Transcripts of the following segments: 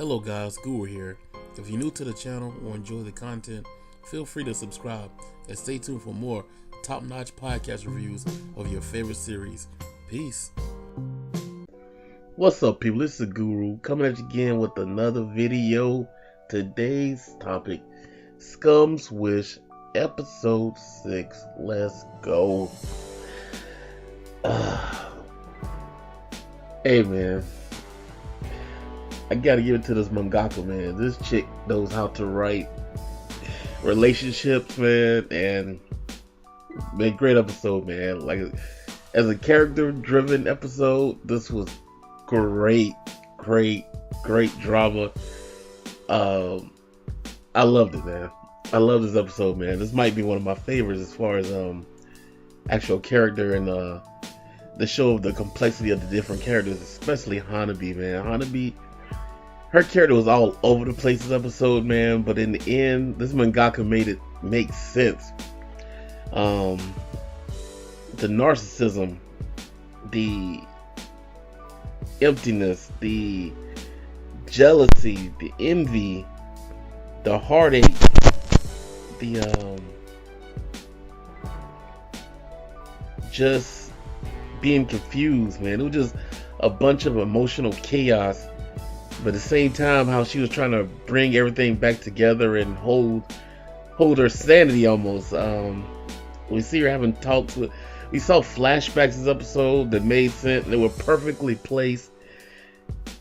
Hello guys, Guru here. If you're new to the channel or enjoy the content, feel free to subscribe and stay tuned for more top-notch podcast reviews of your favorite series. Peace. What's up, people? This is Guru coming at you again with another video. Today's topic, Scum's Wish, episode 6. Let's go. Hey man, I gotta give it to this mangaka, man. This chick knows how to write relationships, man, and man, great episode, man. Like, as a character-driven episode, this was great drama. I loved it, man. I love this episode, man. This might be one of my favorites as far as actual character and the show of the complexity of the different characters, especially Hanabi, man. Hanabi, her character was all over the place this episode, man, but in the end, this mangaka made it make sense. The narcissism, the emptiness, the jealousy, the envy, the heartache, the just being confused, man. It was just a bunch of emotional chaos, but at the same time, how she was trying to bring everything back together and hold her sanity almost. We see her having talks with, we saw flashbacks this episode that made sense. They were perfectly placed.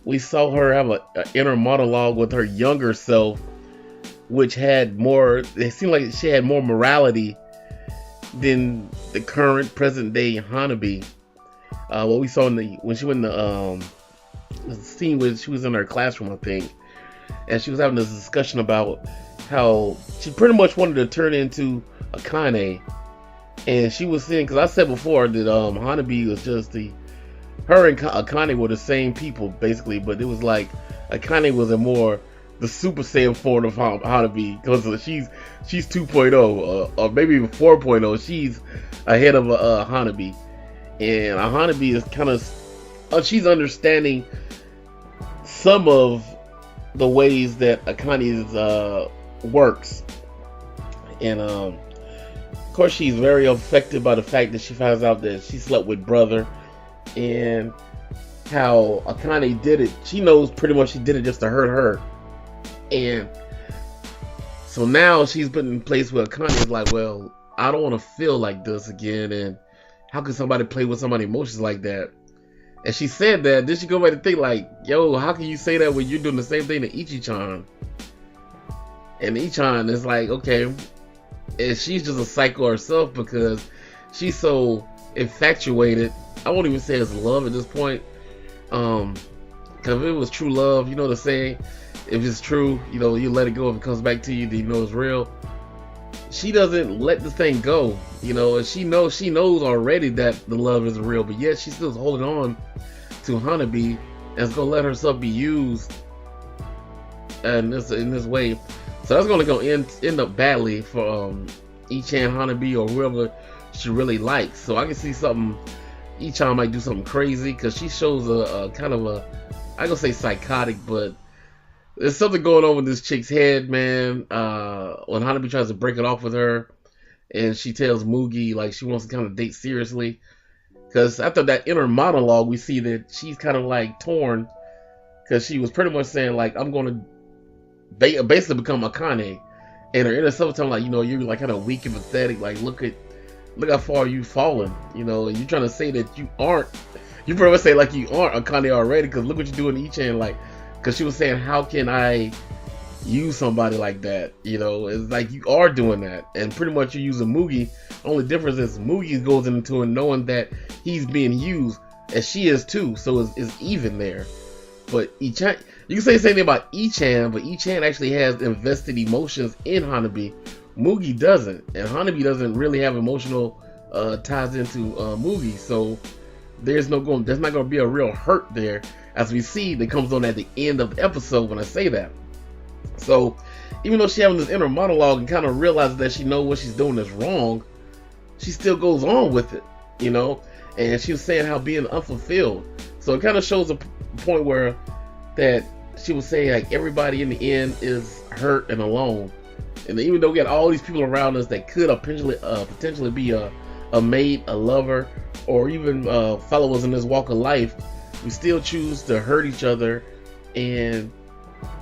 We saw her have an inner monologue with her younger self, which had more, it seemed like she had more morality than the current present day Hanabi. What we saw when she went in the scene where she was in her classroom, I think, and she was having this discussion about how she pretty much wanted to turn into Akane, and she was saying, because I said before that Hanabi was just her and Akane were the same people basically, but it was like Akane was the Super Saiyan form of Hanabi, because she's 2.0 or maybe even 4.0. She's ahead of Hanabi, and Hanabi is kind of she's understanding some of the ways that Akane's works, and of course she's very affected by the fact that she finds out that she slept with brother, and how Akane did it. She knows pretty much she did it just to hurt her, and so now she's put in place where Akane is like, well, I don't want to feel like this again, and how can somebody play with somebody's emotions like that? And she said that, then she go back to think like, yo, how can you say that when you're doing the same thing to Ichi-chan? And Ichi-chan is like, okay, and she's just a psycho herself because she's so infatuated. I won't even say it's love at this point, because if it was true love, you know the saying, if it's true, you know, you let it go. If it comes back to you, then you know it's real. She doesn't let this thing go, you know, and she knows already that the love is real, but yet she's still holding on to Hanabi and is gonna let herself be used in this way. So that's gonna end up badly for Ichan, Hanabi, or whoever she really likes. So I can see Ichan might do something crazy, because she shows a kind of I gonna say psychotic, but there's something going on with this chick's head, man. When Hanabi tries to break it off with her, and she tells Mugi like she wants to kind of date seriously, because after that inner monologue, we see that she's kind of like torn, because she was pretty much saying like, I'm gonna basically become Akane, and her inner self telling like, you know, you're like kind of weak and pathetic. Like, look how far you've fallen, you know, and you're trying to say that you aren't. You pretty much say like you aren't Akane already, because look what you're doing to Ichan, like. Because she was saying, how can I use somebody like that? You know, it's like you are doing that. And pretty much you're using Mugi. Only difference is Mugi goes into it knowing that he's being used, as she is too. So it's even there. But Ichan, you can say the same thing about Ichan, but Ichan actually has invested emotions in Hanabi. Mugi doesn't. And Hanabi doesn't really have emotional ties into Mugi. So there's not going to be a real hurt there. As we see, that comes on at the end of the episode when I say that. So, even though she's having this inner monologue and kind of realizes that she knows what she's doing is wrong, she still goes on with it, you know? And she was saying how being unfulfilled. So it kind of shows a point where that she was saying like everybody in the end is hurt and alone, and even though we got all these people around us that could potentially be a mate, a lover, or even follow us in this walk of life, we still choose to hurt each other and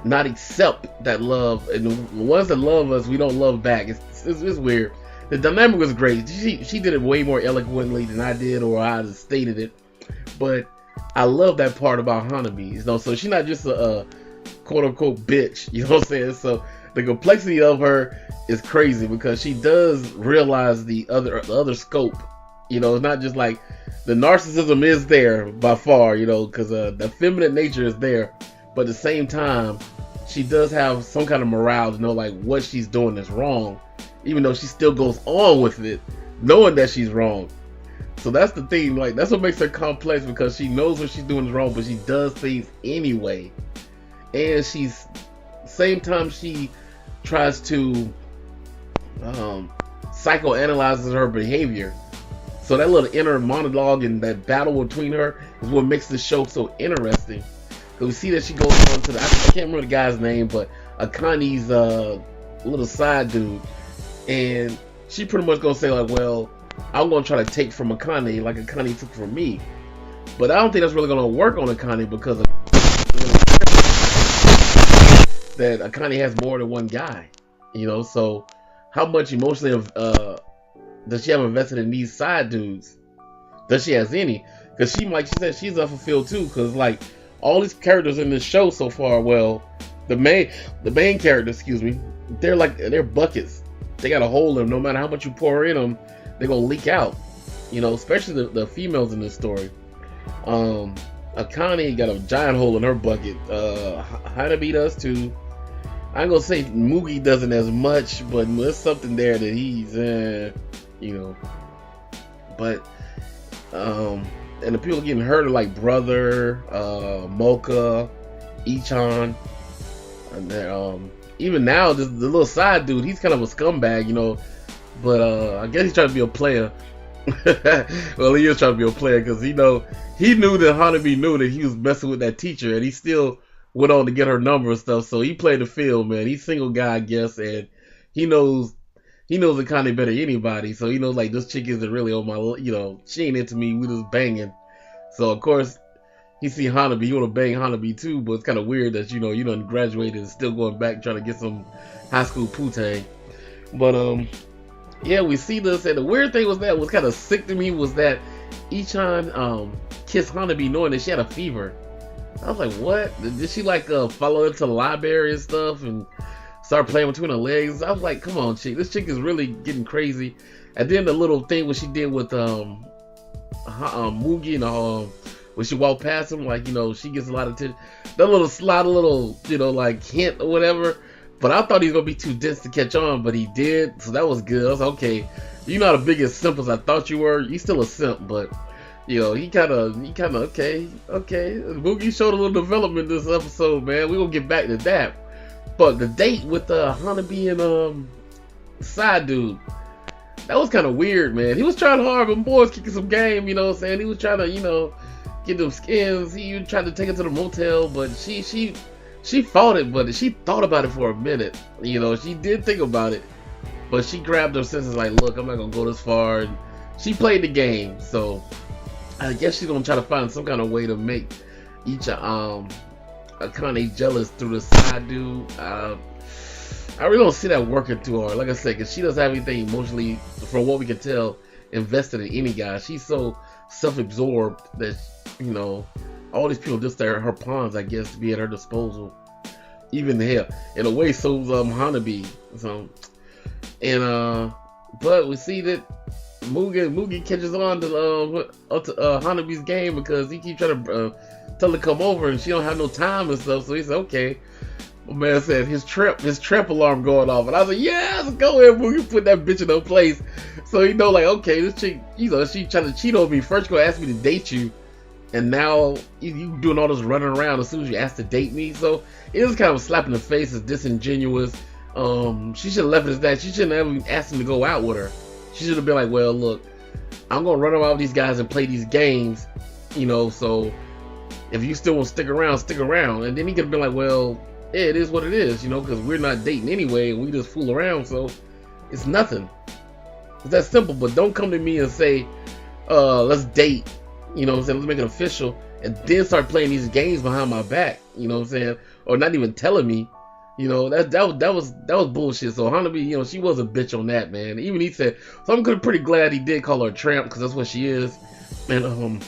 not accept that love. And the ones that love us, we don't love back. It's weird. The dynamic was great. She did it way more eloquently than I did, or I just stated it. But I love that part about Hanabi. You know, so she's not just a quote unquote bitch. You know what I'm saying? So the complexity of her is crazy because she does realize the other scope. You know, it's not just like the narcissism is there by far. You know, because the feminine nature is there, but at the same time, she does have some kind of morale to know like what she's doing is wrong, even though she still goes on with it, knowing that she's wrong. So that's the thing, like that's what makes her complex, because she knows what she's doing is wrong, but she does things anyway. And same time she tries to psychoanalyze her behavior. So that little inner monologue and that battle between her is what makes the show so interesting. Because we see that she goes on to I can't remember the guy's name, but Akane's little side dude. And she pretty much gonna say like, well, I'm gonna try to take from Akane like Akane took from me. But I don't think that's really gonna work on Akane, because that Akane has more than one guy. You know, so how much emotionally does she have invested in these side dudes? Does she have any? Because like she said, she's unfulfilled too. Because like all these characters in this show so far, well, the main character, excuse me, they're buckets. They got a hole in them. No matter how much you pour in them, they're gonna leak out. You know, especially the females in this story. Akane got a giant hole in her bucket. Hanabi does too. I ain't gonna say Mugi doesn't as much, but there's something there that he's, you know. But and the people getting hurt are like Brother, Mocha, Ichan, and even now the little side dude, he's kind of a scumbag, you know. But I guess he's trying to be a player. Well, he is trying to be a player because he knew that Hanabi knew that he was messing with that teacher, and he still went on to get her number and stuff. So he played the field, man. He's single guy, I guess, and he knows Akane better than anybody. So he knows like this chick isn't really on my, you know, she ain't into me. We just banging. So of course he see Hanabi, he wanna bang Hanabi too. But it's kind of weird that you done graduated and still going back trying to get some high school putang. But yeah, we see this, and the weird thing was kind of sick to me was that Ichan kissed Hanabi knowing that she had a fever. I was like, what? Did she like follow into the library and stuff and start playing between her legs? I was like, come on, chick. This chick is really getting crazy. And then the little thing what she did with Mugi and when she walked past him, like, you know, she gets a lot of attention. That little you know, like hint or whatever. But I thought he was gonna be too dense to catch on, but he did. So that was good. I was like, okay, you're not the biggest simp as I thought you were. You still a simp, but you know, he kind of okay. Mugi showed a little development this episode, man. We gonna get back to that. But the date with Hanabi and side dude, that was kind of weird, man. He was trying hard, but boys kicking some game, you know what I'm saying? He was trying to, you know, get them skins. He tried to take her to the motel, but she fought it, but she thought about it for a minute. You know, she did think about it, but she grabbed her senses like, look, I'm not gonna go this far. And she played the game, so I guess she's gonna try to find some kind of way to make Akane jealous through the side dude. I really don't see that working too hard. Like I said, because she doesn't have anything emotionally, from what we can tell, invested in any guy. She's so self-absorbed that, you know, all these people just are her pawns, I guess, to be at her disposal. Even hell, in a way, so's Hanabi. So, and but we see that Mugi catches on to Hanabi's game because he keeps trying to tell her to come over, and she don't have no time and stuff. So he said, okay. My man said his trap alarm going off, and I was like, yeah, let's go ahead, Mugi, put that bitch in her place. So you know, like, okay, this chick, you know, she trying to cheat on me. First, gonna ask me to date you, and now you doing all this running around as soon as you ask to date me. So it was kind of a slap in the face. It's disingenuous. She should have left it as that. She shouldn't have even asked him to go out with her. She should have been like, well, look, I'm gonna run around with these guys and play these games, you know, so if you still want to stick around, stick around. And then he could have been like, well, yeah, it is what it is, you know, because we're not dating anyway, and we just fool around, so it's nothing. It's that simple. But don't come to me and say, let's date, you know what I'm saying, let's make it official, and then start playing these games behind my back, you know what I'm saying, or not even telling me, you know, that was bullshit. So Hanabi, you know, she was a bitch on that, man. Even he said, so I'm pretty glad he did call her a tramp, because that's what she is. And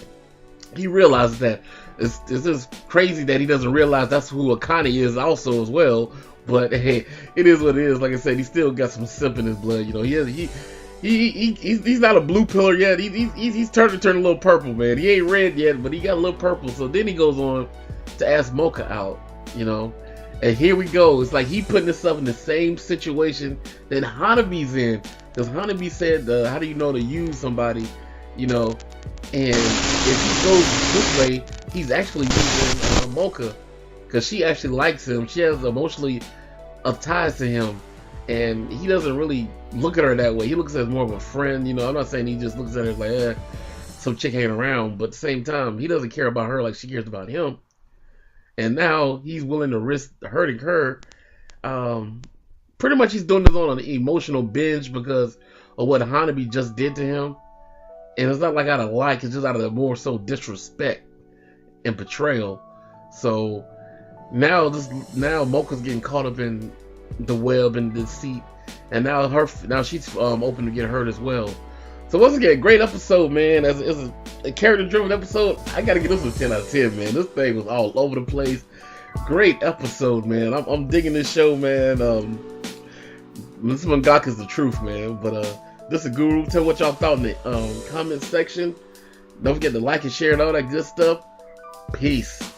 he realized that. It's just crazy that he doesn't realize that's who Akane is also as well. But hey, it is what it is. Like I said, he still got some simp in his blood. You know, he's not a blue pillar yet. He's turning a little purple, man. He ain't red yet, but he got a little purple. So then he goes on to ask Mocha out, you know. And here we go. It's like he putting himself in the same situation that Hanabi's in. Because Hanabi said, how do you know to use somebody, you know? And if he goes this way, he's actually using Mocha, because she actually likes him. She has emotionally ties to him, and he doesn't really look at her that way. He looks at her as more of a friend. You know, I'm not saying he just looks at her as like, some chick hanging around, but at the same time, he doesn't care about her like she cares about him. And now he's willing to risk hurting her. Pretty much he's doing this on an emotional binge because of what Hanabi just did to him. And it's not like out of like, it's just out of more so disrespect and betrayal. So now Mocha's getting caught up in the web and deceit, and now she's open to get hurt as well. So once again, great episode, man. As a character-driven episode, I gotta give this a 10 out of 10, man. This thing was all over the place. Great episode, man. I'm digging this show, man. This mangaka is the truth, man. But this is Guru. Tell what y'all thought in the comment section. Don't forget to like and share and all that good stuff. Peace.